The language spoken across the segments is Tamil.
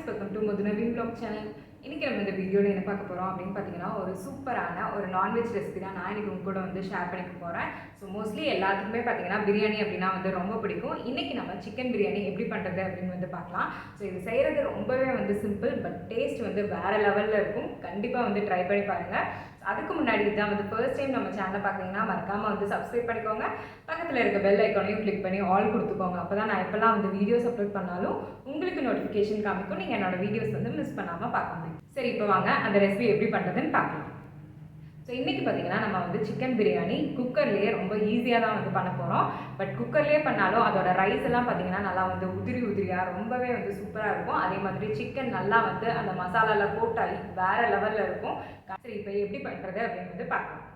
Friends, welcome to Madhunaveen vlog channel. இன்றைக்கி நம்ம இந்த வீடியோவில் என்ன பார்க்க போகிறோம் அப்படின்னு பார்த்தீங்கன்னா, ஒரு சூப்பரான ஒரு நான்வெஜ் ரெசிபி தான் நான் இன்றைக்கி உங்க கூட வந்து ஷேர் பண்ணிக்க போகிறேன். ஸோ மோஸ்ட்லி எல்லாத்துக்குமே பார்த்தீங்கன்னா பிரியாணி அப்படின்னா வந்து ரொம்ப பிடிக்கும். இன்றைக்கி நம்ம சிக்கன் பிரியாணி எப்படி பண்ணுறது அப்படின்னு வந்து பார்க்கலாம். ஸோ இது செய்கிறது ரொம்பவே வந்து சிம்பிள், பட் டேஸ்ட் வந்து வேறு லெவலில் இருக்கும். கண்டிப்பாக வந்து ட்ரை பண்ணி பாருங்கள். அதுக்கு முன்னாடி இதுதான் வந்து ஃபர்ஸ்ட் டைம் நம்ம சேனலை பார்க்குறீங்கன்னா மறக்காமல் வந்து சப்ஸ்கிரைப் பண்ணிக்கோங்க. பக்கத்தில் இருக்க பெல் ஐக்கானையும் கிளிக் பண்ணி ஆல் கொடுத்துக்கோங்க. அப்போ தான் நான் எப்போல்லாம் வந்து வீடியோஸ் அப்லோட் பண்ணாலும் உங்களுக்கு நோட்டிஃபிகேஷன் காமிக்கும். நீங்கள் என்னோட வீடியோஸ் வந்து மிஸ் பண்ணாமல் பார்க்க முடியும். சரி, இப்போ வாங்க அந்த ரெசிபி எப்படி பண்ணுறதுன்னு பார்க்கலாம். ஸோ இன்றைக்கி பார்த்தீங்கன்னா நம்ம வந்து சிக்கன் பிரியாணி குக்கர்லேயே ரொம்ப ஈஸியாக தான் வந்து பண்ண போகிறோம். பட் குக்கர்லேயே பண்ணாலும் அதோட ரைஸ் எல்லாம் பார்த்தீங்கன்னா நல்லா வந்து உதிரியாக ரொம்பவே வந்து சூப்பராக இருக்கும். அதே மாதிரி சிக்கன் நல்லா வந்து அந்த மசாலாவில் போட்டால் வேறு லெவலில் இருக்கும். சரி, இப்போ எப்படி பண்ணுறது அப்படின்னு வந்து பார்க்கலாம்.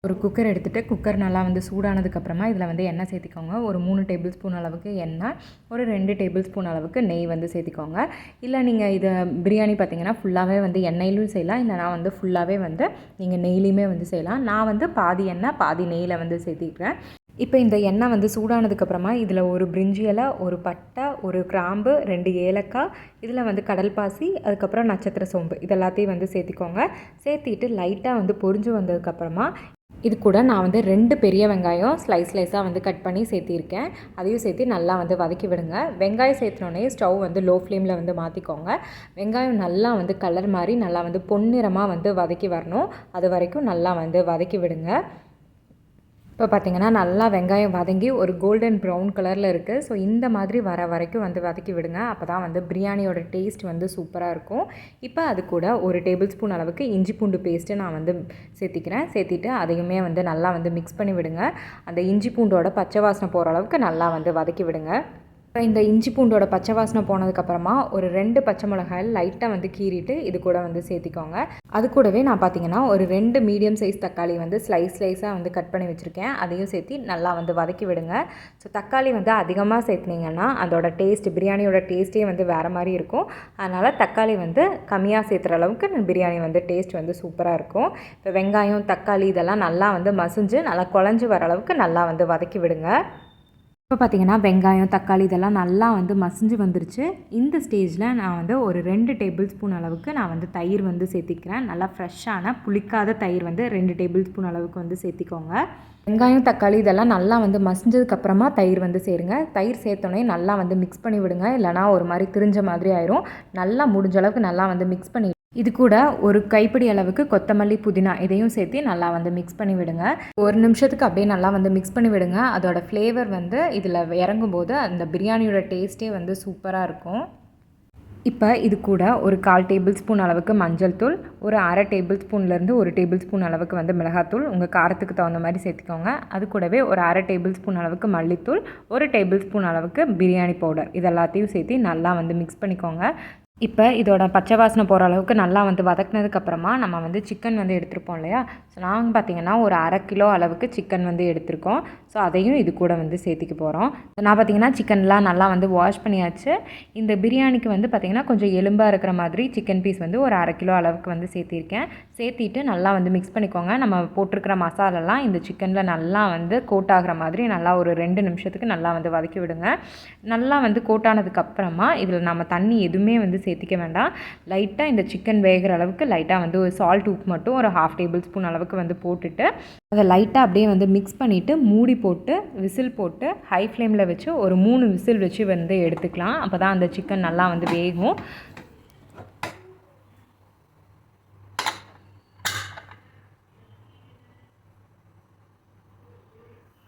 ஒரு குக்கர் எடுத்துகிட்டு குக்கர் நல்லா வந்து சூடானதுக்கப்புறமா இதில் வந்து எண்ணெய் சேர்த்திக்கோங்க. ஒரு 3 டேபிள் ஸ்பூன் அளவுக்கு எண்ணெய், ஒரு 2 டேபிள் ஸ்பூன் அளவுக்கு நெய் வந்து சேர்த்திக்கோங்க. இல்லை நீங்கள் இதை பிரியாணி பார்த்திங்கன்னா ஃபுல்லாகவே வந்து எண்ணெயிலும் செய்யலாம், இல்லைனா வந்து ஃபுல்லாகவே வந்து நீங்கள் நெய்லையுமே வந்து செய்யலாம். நான் வந்து பாதி எண்ணெய் பாதி நெய்யில் வந்து சேர்த்திக்கிறேன். இப்போ இந்த எண்ணெய் வந்து சூடானதுக்கப்புறமா இதில் ஒரு பிரிஞ்சி இலை, ஒரு பட்டை, ஒரு கிராம்பு, 2 ஏலக்காய், இதில் வந்து கடல் பாசி, அதுக்கப்புறம் நட்சத்திர சோம்பு இதெல்லாத்தையும் வந்து சேர்த்திக்கோங்க. சேர்த்திட்டு லைட்டாக வந்து பொரிஞ்சு வந்ததுக்கப்புறமா இது கூட நான் வந்து 2 பெரிய வெங்காயம் ஸ்லைஸாக வந்து கட் பண்ணி சேர்த்திருக்கேன். அதையும் சேர்த்து நல்லா வந்து வதக்கி விடுங்க. வெங்காயம் சேர்த்துனோடனே ஸ்டவ் வந்து லோ ஃப்ளேமில் வந்து மாற்றிக்கோங்க. வெங்காயம் நல்லா வந்து கலர் மாதிரி நல்லா வந்து பொன்னிறமாக வந்து வதக்கி வரணும். அது வரைக்கும் நல்லா வந்து வதக்கி விடுங்க. இப்போ பார்த்திங்கன்னா நல்லா வெங்காயம் வதங்கி ஒரு கோல்டன் ப்ரௌன் கலரில் இருக்குது. ஸோ இந்த மாதிரி வர வரைக்கும் வந்து வதக்கி விடுங்க. அப்போ தான் வந்து பிரியாணியோட டேஸ்ட் வந்து சூப்பராக இருக்கும். இப்போ அது கூட ஒரு டேபிள் ஸ்பூன் அளவுக்கு இஞ்சி பூண்டு பேஸ்ட்டு நான் வந்து சேர்த்திக்கிறேன். சேர்த்திட்டு அதையுமே வந்து நல்லா வந்து மிக்ஸ் பண்ணி விடுங்க. அந்த இஞ்சி பூண்டோட பச்சை வாசனை போகிற அளவுக்கு நல்லா வந்து வதக்கி விடுங்க. இப்போ இந்த இஞ்சி பூண்டோட பச்சை வாசனை போனதுக்கப்புறமா ஒரு 2 பச்சை மிளகாய் லைட்டாக வந்து கீறிட்டு இது கூட வந்து சேர்த்திக்கோங்க. அது கூடவே நான் பார்த்திங்கன்னா ஒரு 2 மீடியம் சைஸ் தக்காளி வந்து ஸ்லைஸாக வந்து கட் பண்ணி வச்சுருக்கேன். அதையும் சேர்த்து நல்லா வந்து வதக்கி விடுங்க. ஸோ தக்காளி வந்து அதிகமாக சேர்த்துனீங்கன்னா அதோட டேஸ்ட் பிரியாணியோட டேஸ்ட்டே வந்து வேறு மாதிரி இருக்கும். அதனால் தக்காளி வந்து கம்மியாக சேர்த்துற அளவுக்கு பிரியாணி வந்து டேஸ்ட் வந்து சூப்பராக இருக்கும். இப்போ வெங்காயம் தக்காளி இதெல்லாம் நல்லா வந்து மசிஞ்சு நல்லா குழஞ்சி வர அளவுக்கு நல்லா வந்து வதக்கி விடுங்க. இப்போ பார்த்திங்கன்னா வெங்காயம் தக்காளி இதெல்லாம் நல்லா வந்து மசிஞ்சு வந்துருச்சு. இந்த ஸ்டேஜில் நான் வந்து ஒரு 2 டேபிள் ஸ்பூன் அளவுக்கு நான் வந்து தயிர் வந்து சேர்த்திக்கிறேன். நல்லா ஃப்ரெஷ்ஷான புளிக்காத தயிர் வந்து 2 டேபிள் ஸ்பூன் அளவுக்கு வந்து சேர்த்திக்கோங்க. வெங்காயம் தக்காளி இதெல்லாம் நல்லா வந்து மசிஞ்சதுக்கப்புறமா தயிர் வந்து சேருங்க. தயிர் சேர்த்தோன்னே நல்லா வந்து மிக்ஸ் பண்ணி விடுங்க. இல்லைனா ஒரு மாதிரி திரிஞ்ச மாதிரி ஆயிரும். நல்லா முடிஞ்ச அளவுக்கு நல்லா வந்து மிக்ஸ் பண்ணி இது கூட ஒரு கைப்பிடி அளவுக்கு கொத்தமல்லி புதினா இதையும் சேர்த்து நல்லா வந்து மிக்ஸ் பண்ணி விடுங்க. ஒரு நிமிஷத்துக்கு அப்படியே நல்லா வந்து மிக்ஸ் பண்ணி விடுங்க. அதோட ஃப்ளேவர் வந்து இதில் இறங்கும்போது அந்த பிரியாணியோட டேஸ்ட்டே வந்து சூப்பராக இருக்கும். இப்போ இது கூட ஒரு 1/4 டேபிள் ஸ்பூன் அளவுக்கு மஞ்சள் தூள், ஒரு 1/2 டேபிள் ஸ்பூன்லேருந்து 1 டேபிள் ஸ்பூன் அளவுக்கு வந்து மிளகாத்தூள் உங்கள் காரத்துக்கு தகுந்த மாதிரி சேர்த்துக்கோங்க. அது கூடவே ஒரு 1/2 டேபிள் ஸ்பூன் அளவுக்கு மல்லித்தூள், 1 டேபிள் ஸ்பூன் அளவுக்கு பிரியாணி பவுடர் இதெல்லாத்தையும் சேர்த்து நல்லா வந்து மிக்ஸ் பண்ணிக்கோங்க. இப்போ இதோட பச்சை வாசனை போகிற அளவுக்கு நல்லா வந்து வதக்கினதுக்கப்புறமா நம்ம வந்து சிக்கன் வந்து எடுத்துருப்போம் இல்லையா. ஸோ நாங்கள் பார்த்திங்கன்னா ஒரு 1/2 கிலோ அளவுக்கு சிக்கன் வந்து எடுத்திருக்கோம். ஸோ அதையும் இது கூட வந்து சேர்த்திக்க போகிறோம். நான் பார்த்திங்கன்னா சிக்கன்லாம் நல்லா வந்து வாஷ் பண்ணியாச்சு. இந்த பிரியாணிக்கு வந்து பார்த்திங்கன்னா கொஞ்சம் எலும்பாக இருக்கிற மாதிரி சிக்கன் பீஸ் வந்து ஒரு 1/2 கிலோ அளவுக்கு வந்து சேர்த்திருக்கேன். சேர்த்திட்டு நல்லா வந்து மிக்ஸ் பண்ணிக்கோங்க. நம்ம போட்டிருக்கிற மசாலாலாம் இந்த சிக்கனில் நல்லா வந்து கோட் ஆகிற மாதிரி நல்லா ஒரு 2 நிமிஷத்துக்கு நல்லா வந்து வதக்கி விடுங்க. நல்லா வந்து கோட் ஆனதுக்கப்புறமா இதில் நம்ம தண்ணி எதுவுமே வந்து சேர்த்திக்க வேண்டாம். லைட்டாக இந்த சிக்கன் வேகிற அளவுக்கு லைட்டாக வந்து ஒரு சால்ட் உப்பு மட்டும் ஒரு 1/2 டேபிள் ஸ்பூன் அளவுக்கு வந்து போட்டுட்டு அதை லைட்டாக அப்படியே வந்து மிக்ஸ் பண்ணிவிட்டு மூடி போட்டு விசில் போட்டு ஹை ஃப்ளேமில் வச்சு ஒரு 3 விசில் வச்சு வந்து எடுத்துக்கலாம். அப்போ தான் அந்த சிக்கன் நல்லா வந்து வேகும்.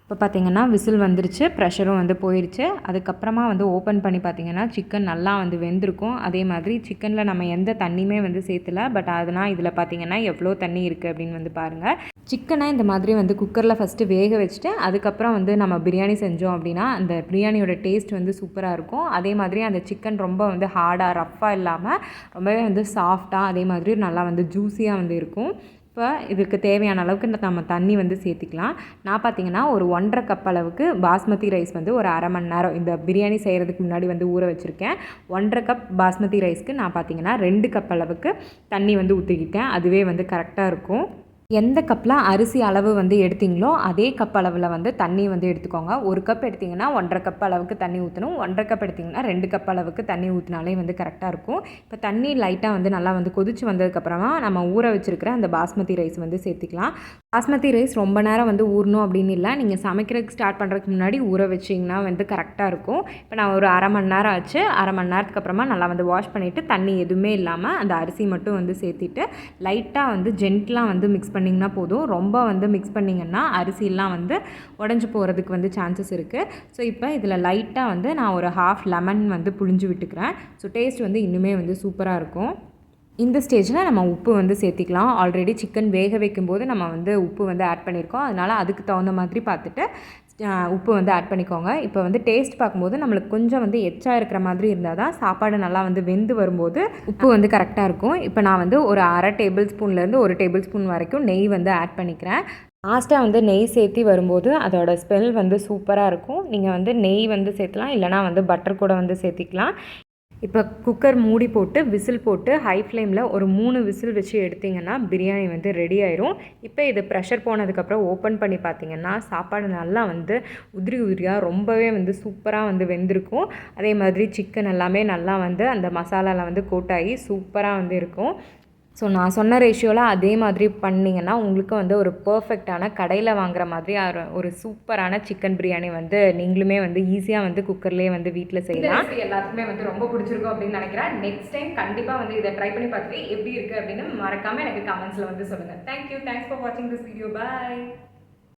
இப்போ பார்த்திங்கன்னா விசில் வந்துருச்சு, ப்ரெஷரும் வந்து போயிடுச்சு. அதுக்கப்புறமா வந்து ஓப்பன் பண்ணி பார்த்திங்கன்னா சிக்கன் நல்லா வந்து வெந்திருக்கும். அதே மாதிரி சிக்கனில் நம்ம எந்த தண்ணியுமே வந்து சேர்த்துல, பட் அதனால் இதில் பார்த்திங்கன்னா எவ்வளோ தண்ணி இருக்குது அப்படின்னு வந்து பாருங்கள். சிக்கனை இந்த மாதிரி வந்து குக்கரில் ஃபஸ்ட்டு வேக வச்சுட்டு அதுக்கப்புறம் வந்து நம்ம பிரியாணி செஞ்சோம் அப்படின்னா அந்த பிரியாணியோட டேஸ்ட் வந்து சூப்பராக இருக்கும். அதே மாதிரி அந்த சிக்கன் ரொம்ப வந்து ஹார்டாக ரஃப்பாக இல்லாமல் ரொம்பவே வந்து சாஃப்டாக அதே மாதிரி நல்லா வந்து ஜூஸியாக வந்து இருக்கும். இப்போ இதுக்கு தேவையான அளவுக்கு நம்ம தண்ணி வந்து சேர்த்திக்கலாம். நான் பார்த்திங்கன்னா ஒரு 1.5 கப் அளவுக்கு பாஸ்மதி ரைஸ் வந்து ஒரு 1/2 மணி நேரம் இந்த பிரியாணி செய்கிறதுக்கு முன்னாடி வந்து ஊற வச்சுருக்கேன். 1.5 கப் பாஸ்மதி ரைஸ்க்கு நான் பார்த்திங்கன்னா 2 கப் அளவுக்கு தண்ணி வந்து ஊற்றிக்கிட்டேன். அதுவே வந்து கரெக்டாக இருக்கும். எந்த கப்பில் அரிசி அளவு வந்து எடுத்தீங்களோ அதே கப் அளவில் வந்து தண்ணி வந்து எடுத்துக்கோங்க. 1 கப் எடுத்திங்கன்னா 1.5 கப் அளவுக்கு தண்ணி ஊற்றணும். 1.5 கப் எடுத்திங்கன்னா 2 கப் அளவுக்கு தண்ணி ஊற்றினாலே வந்து கரெக்டாக இருக்கும். இப்போ தண்ணி லைட்டாக வந்து நல்லா வந்து கொதிச்சு வந்ததுக்கப்புறமா நம்ம ஊற வச்சுருக்கிற அந்த பாஸ்மதி ரைஸ் வந்து சேர்த்திக்கலாம். பாஸ்மதி ரைஸ் ரொம்ப நேரம் வந்து ஊறணும் அப்படின்னு இல்லை, நீங்கள் சமைக்கிறதுக்கு ஸ்டார்ட் பண்ணுறதுக்கு முன்னாடி ஊற வச்சிங்கன்னா வந்து கரெக்டாக இருக்கும். இப்போ நான் ஒரு அரை மணி நேரம் ஆச்சு. அரை மணி நேரத்துக்கு அப்புறமா நல்லா வந்து வாஷ் பண்ணிவிட்டு தண்ணி எதுவுமே இல்லாமல் அந்த அரிசி மட்டும் வந்து சேர்த்திட்டு லைட்டாக வந்து ஜென்டிலாக வந்து மிக்ஸ் பண்ணிங்கன்னா போதும். ரொம்ப வந்து மிக்ஸ் பண்ணிங்கன்னா அரிசிலாம் வந்து உடஞ்சி போகிறதுக்கு வந்து சான்சஸ் இருக்குது. ஸோ இப்போ இதில் லைட்டாக வந்து நான் ஒரு ஹாஃப் லெமன் வந்து புழிஞ்சு விட்டுக்கிறேன். ஸோ டேஸ்ட் வந்து இன்னுமே வந்து சூப்பராக இருக்கும். இந்த ஸ்டேஜில் நம்ம உப்பு வந்து சேர்த்திக்கலாம். ஆல்ரெடி சிக்கன் வேக வைக்கும்போது நம்ம வந்து உப்பு வந்து ஆட் பண்ணியிருக்கோம். அதனால் அதுக்கு தகுந்த மாதிரி பார்த்துட்டு உப்பு வந்து ஆட் பண்ணிக்கோங்க. இப்போ வந்து டேஸ்ட் பார்க்கும்போது நம்மளுக்கு கொஞ்சம் வந்து எச்சா இருக்கிற மாதிரி இருந்தால் தான் சாப்பாடு நல்லா வந்து வெந்து வரும்போது உப்பு வந்து கரெக்டாக இருக்கும். இப்போ நான் வந்து ஒரு அரை டேபிள் ஸ்பூன்லேருந்து 1 டேபிள் ஸ்பூன் வரைக்கும் நெய் வந்து ஆட் பண்ணிக்கிறேன். லாஸ்ட்டாக வந்து நெய் சேர்த்தி வரும்போது அதோட ஸ்மெல் வந்து சூப்பராக இருக்கும். நீங்கள் வந்து நெய் வந்து சேர்த்துலாம், இல்லைனா வந்து பட்டர் கூட வந்து சேர்த்திக்கலாம். இப்போ குக்கர் மூடி போட்டு விசில் போட்டு ஹை ஃப்ளேமில் ஒரு 3 விசில் வச்சு எடுத்திங்கன்னா பிரியாணி வந்து ரெடி ஆயிரும். இப்போ இது ப்ரெஷர் போனதுக்கப்புறம் ஓப்பன் பண்ணி பார்த்திங்கன்னா சாப்பாடு நல்லா வந்து உதிரி உதிரியாக ரொம்பவே வந்து சூப்பராக வந்து வெந்திருக்கும். அதே மாதிரி சிக்கன் எல்லாமே நல்லா வந்து அந்த மசாலாவில் வந்து கோட்டாகி சூப்பராக வந்து இருக்கும். ஸோ நான் சொன்ன ரேஷியோவில் அதே மாதிரி பண்ணிங்கன்னா உங்களுக்கு வந்து ஒரு பர்ஃபெக்டான கடையில் வாங்குற மாதிரி ஒரு சூப்பரான சிக்கன் பிரியாணி வந்து நீங்களுமே வந்து ஈஸியாக வந்து குக்கர்லேயே வந்து வீட்டில் செய்யலாம். எல்லாத்துக்குமே வந்து ரொம்ப பிடிச்சிருக்கும் அப்படின்னு நினைக்கிறேன். நெக்ஸ்ட் டைம் கண்டிப்பாக வந்து இதை ட்ரை பண்ணி பார்த்துட்டு எப்படி இருக்குது அப்படின்னு மறக்காமல் எனக்கு கமெண்ட்ஸில் வந்து சொல்லுங்கள். தேங்க்யூ, தேங்க்ஸ் ஃபார் வாட்சிங் திஸ் வீடியோ. பாய்.